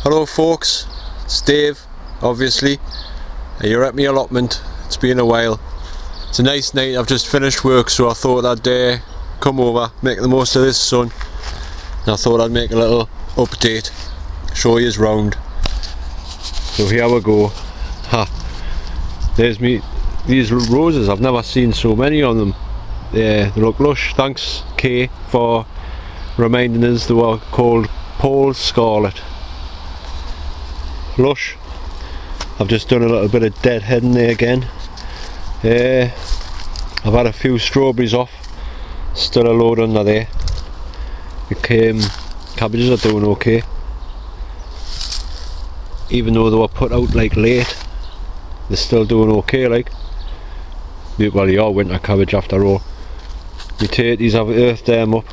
Hello folks, it's Dave, obviously. You're at my allotment. It's been a while. It's a nice night. I've just finished work, so I thought I'd come over, make the most of this sun. And I thought I'd make a little update, show you round. So here we go. There's these roses. I've never seen so many of them. They look lush. Thanks Kay for reminding us they were called Pole Scarlet. Lush. I've just done a little bit of deadheading there again. I've had a few strawberries off, still a load under there. The cabbages are doing okay, even though they were put out like late. They're still doing okay, like. Well, they are winter cabbage after all. My tatties, I've earthed them up.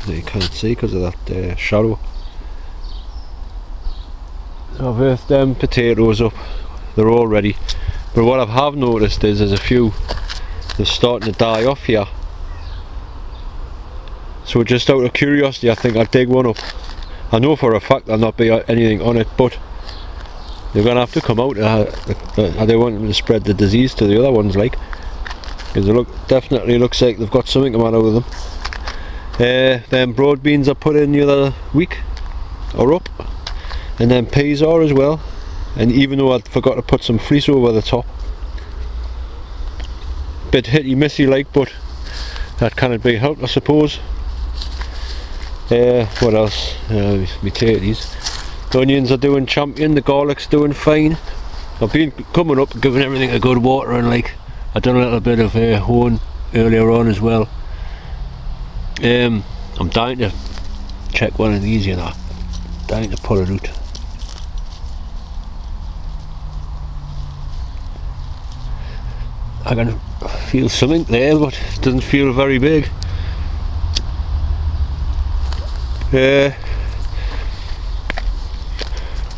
You can't see because of that shadow. I've earthed them potatoes up, they're all ready. But what I have noticed is there's a few that's starting to die off here. So just out of curiosity I think I'll dig one up. I know for a fact there'll not be anything on it, but they're going to have to come out. I don't want them to spread the disease to the other ones, like. Because it definitely looks like they've got something come out of them. Them broad beans I put in the other week are up. And then peas are as well, and even though I forgot to put some fleece over the top, bit hitty missy like, but that can't be helped I suppose. What else? My tatties. The onions are doing champion, the garlic's doing fine. I've been coming up giving everything a good water, and like I've done a little bit of hoeing earlier on as well. I'm dying to check one of these, you know, dying to pull it out. I can feel something there, but it doesn't feel very big.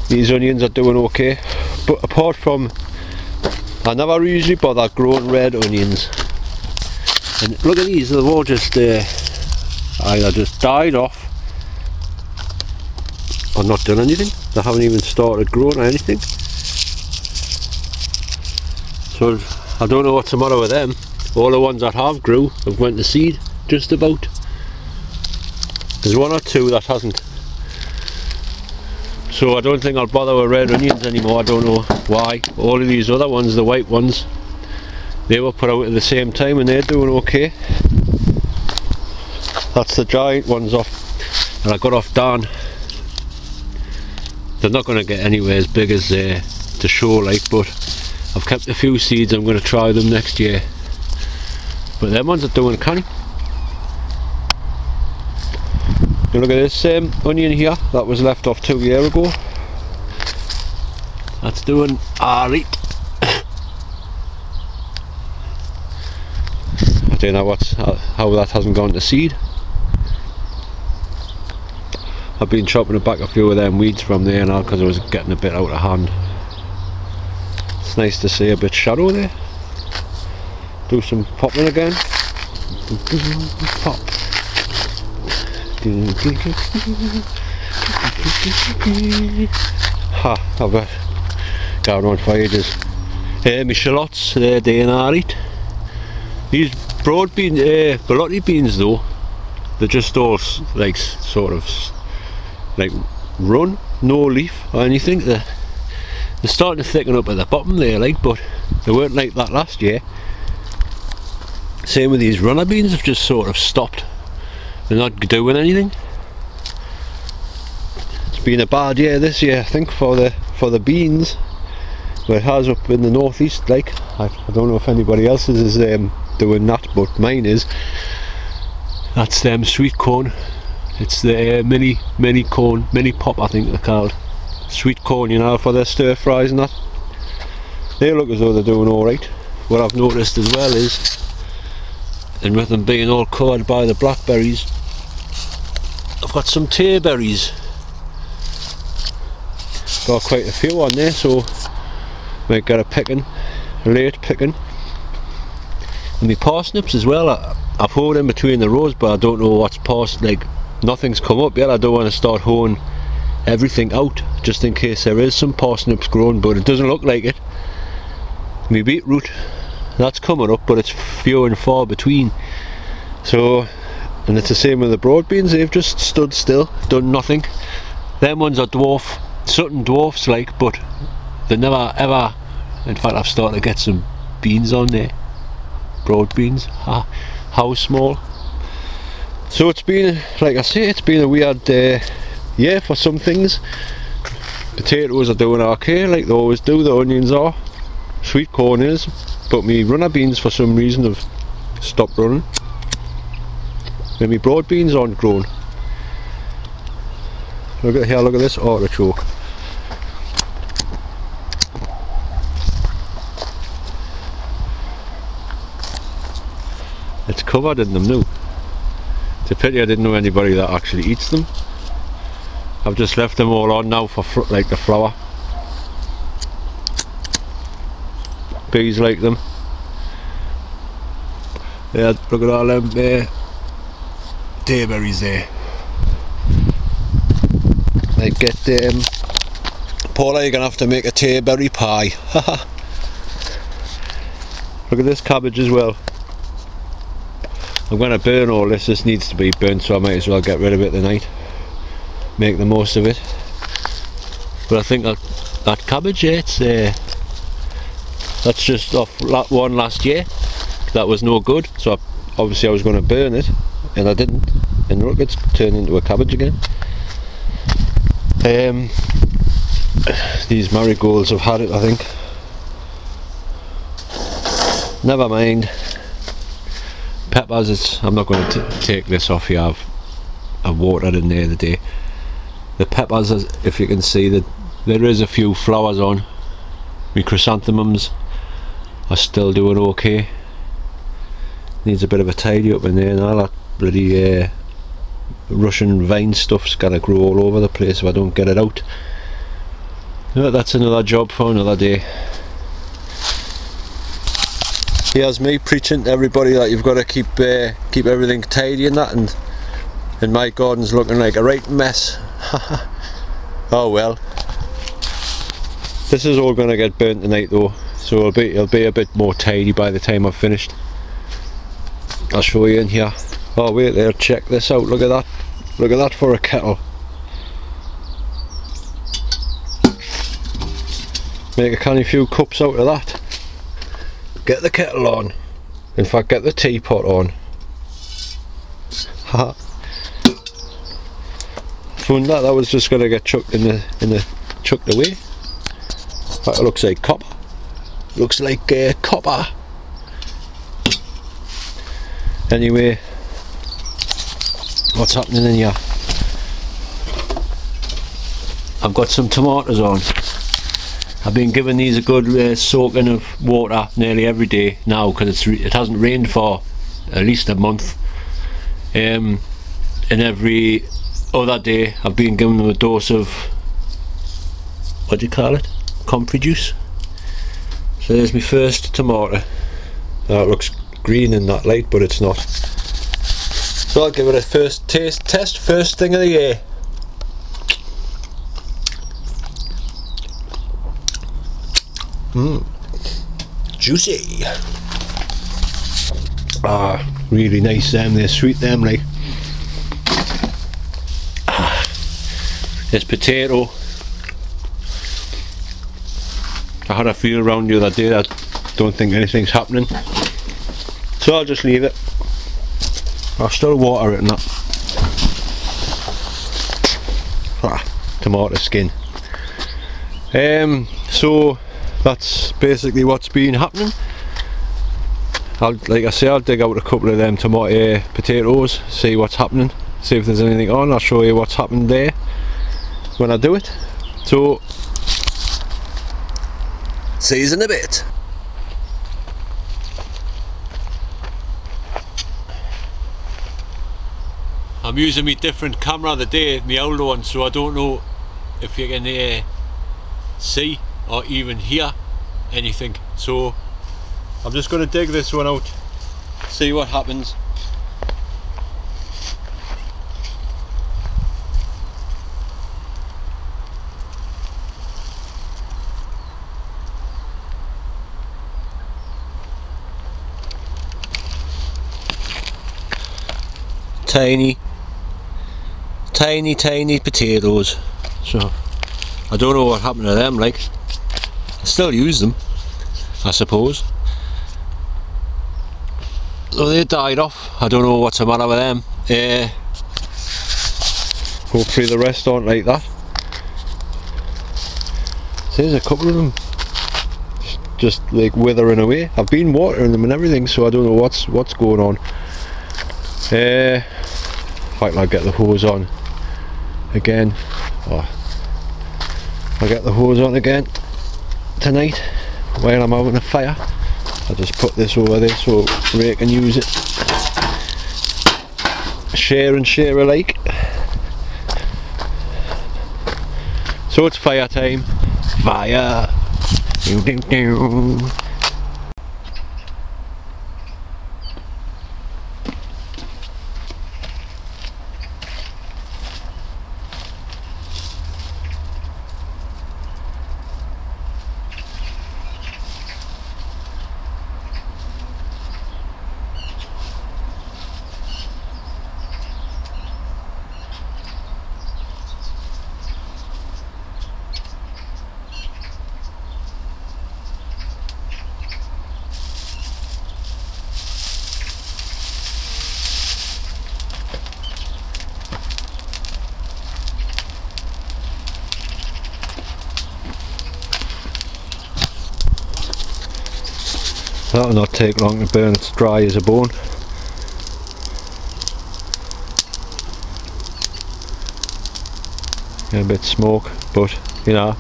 These onions are doing okay, but apart from, I never usually bother growing red onions. And look at these, they've all just either just died off or not done anything. They haven't even started growing or anything. So I don't know what's the matter with them. All the ones that have grew have went to seed, just about. There's one or two that hasn't. So I don't think I'll bother with red onions anymore. I don't know why. All of these other ones, the white ones, they were put out at the same time and they're doing okay. That's the giant ones off, and I got off Dan. They're not going to get anywhere as big as to show, like, but I've kept a few seeds. I'm going to try them next year. But them ones are doing canny. You look at this onion here, that was left off 2 years ago. That's doing alright. I don't know how that hasn't gone to seed. I've been chopping back a few of them weeds from there now because I was getting a bit out of hand. It's nice to see a bit shadow there. Do some popping again. Pop. I've got on for ages. My shallots, they're doing alright. These broad beans, Allotment beans though, they're just all like sort of like run, no leaf or anything. They're starting to thicken up at the bottom there, like, but they weren't like that last year. Same with these runner beans, have just sort of stopped. They're not doing anything. It's been a bad year this year, I think, for the beans. Well, it has up in the northeast, like. I don't know if anybody else's is doing that, but mine is. That's sweet corn. It's the mini corn, mini pop I think they're called. Sweet corn, you know, for their stir fries and that. They look as though they're doing alright. What I've noticed as well is, and with them being all covered by the blackberries, I've got some tayberries. Got quite a few on there, so might get a picking, a late picking. And my parsnips as well, I've hoed in between the rows, but I don't know what's like nothing's come up yet. I don't want to start hoeing everything out just in case there is some parsnips growing, but it doesn't look like it. My beetroot, that's coming up, but it's few and far between. So, and it's the same with the broad beans, they've just stood still, done nothing. Them ones are dwarf, Sutton dwarfs like, but they never ever, in fact I've started to get some beans on there, broad beans. How small. So it's been, like I say, it's been a weird year for some things. Potatoes are doing okay, like they always do, the onions are, sweet corn is, but me runner beans for some reason have stopped running. And my broad beans aren't grown. Look at here, look at this artichoke. It's covered in them now. It's a pity I didn't know anybody that actually eats them. I've just left them all on now for like the flower. Bees like them. Yeah, look at all them dayberries there. I get Paula, you're gonna have to make a tayberry pie. Look at this cabbage as well. I'm gonna burn all this. This needs to be burnt, so I might as well get rid of it tonight. Make the most of it. But I think that cabbage, yeah, it's that's just off that one last year. That was no good, so obviously I was going to burn it, and I didn't. And look, it's turned into a cabbage again. These marigolds have had it, I think. Never mind. Peppers, I'm not going to take this off here. I've watered in there the day. The peppers, if you can see, that there is a few flowers on. My chrysanthemums are still doing okay. Needs a bit of a tidy up in there, and all that bloody Russian vine stuff's gotta grow all over the place if I don't get it out. But that's another job for another day. Here's me preaching to everybody that you've got to keep everything tidy and that, and my garden's looking like a right mess. Oh well. This is all going to get burnt tonight though, so it'll be a bit more tidy by the time I've finished. I'll show you in here. Oh wait there, check this out, look at that. Look at that for a kettle. Make a canny few cups out of that. Get the kettle on. In fact, get the teapot on. Ha! Fun that was just gonna get chucked chucked away. That looks like copper. Looks like copper. Anyway, what's happening in here? I've got some tomatoes on. I've been giving these a good soaking of water nearly every day now, because it hasn't rained for at least a month. And every other day I've been giving them a dose of, what do you call it? Comfrey juice. So there's my first tomato. Now it looks green in that light, but it's not. So I'll give it a first test, first thing of the year. Juicy. Really nice them, they're sweet them like. There's potato. I had a feel around the other day, I don't think anything's happening, so I'll just leave it. I'll still water it and that. Tomato skin. So that's basically what's been happening. Like I say, I'll dig out a couple of them potatoes, see what's happening, see if there's anything on. I'll show you what's happened there when I do it. So see you in a bit. I'm using my different camera today, my older one, so I don't know if you can see or even hear anything. So I'm just going to dig this one out, see what happens. tiny potatoes. So I don't know what happened to them, like. I still use them, I suppose. So they died off. I don't know what's the matter with them. Hopefully the rest aren't like that. So there's a couple of them just like withering away. I've been watering them and everything, so I don't know what's going on. In fact, I'll get the hose on again. I'll get the hose on again tonight while I'm having a fire. I'll just put this over there so Ray can use it. Share and share alike. So it's fire time. Fire! Doo -doo -doo. That'll not take long to burn, it's dry as a bone. Get a bit of smoke, but you know,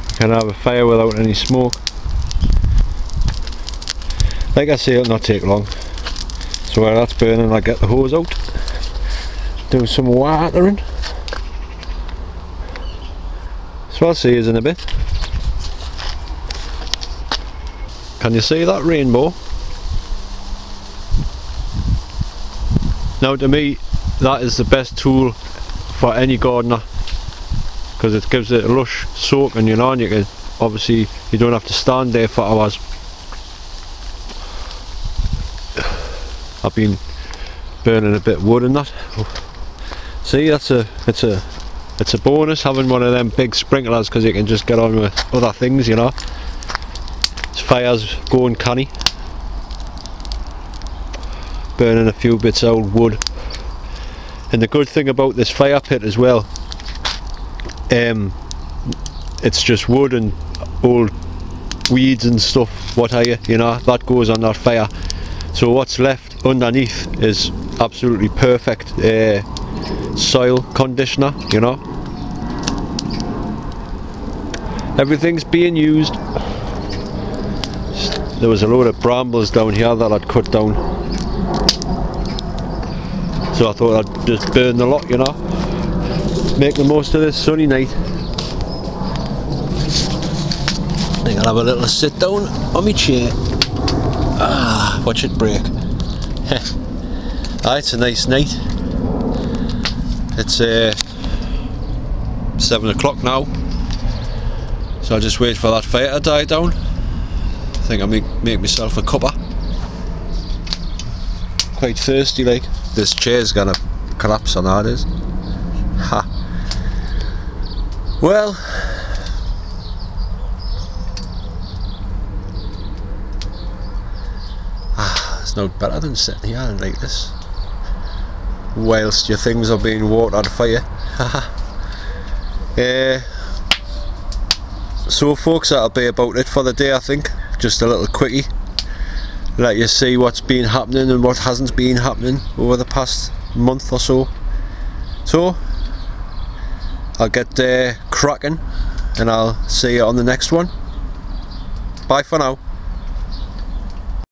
you can have a fire without any smoke. Like I say, it'll not take long. So while that's burning, I'll get the hose out, do some watering. So I'll see you in a bit. Can you see that rainbow? Now to me, that is the best tool for any gardener, because it gives it a lush soaking, you know, and you can, obviously you don't have to stand there for hours. I've been burning a bit of wood and that. See, it's a bonus having one of them big sprinklers, because you can just get on with other things, you know. Fire's going canny. Burning a few bits of old wood. And the good thing about this fire pit as well, it's just wood and old weeds and stuff, what have you, you know, that goes on that fire. So what's left underneath is absolutely perfect soil conditioner, you know. Everything's being used. There was a load of brambles down here that I'd cut down, so I thought I'd just burn the lot, you know, make the most of this sunny night. I think I'll have a little sit down on my chair. Watch it break. It's a nice night. It's 7 o'clock now, so I'll just wait for that fire to die down. I think I'll make myself a cuppa. Quite thirsty, like. This chair's gonna collapse on that, is. Ha. Well, it's no better than sitting here like this whilst your things are being watered for you. So folks, that'll be about it for the day, I think. Just a little quickie, let you see what's been happening and what hasn't been happening over the past month or so. So I'll get cracking, and I'll see you on the next one. Bye for now.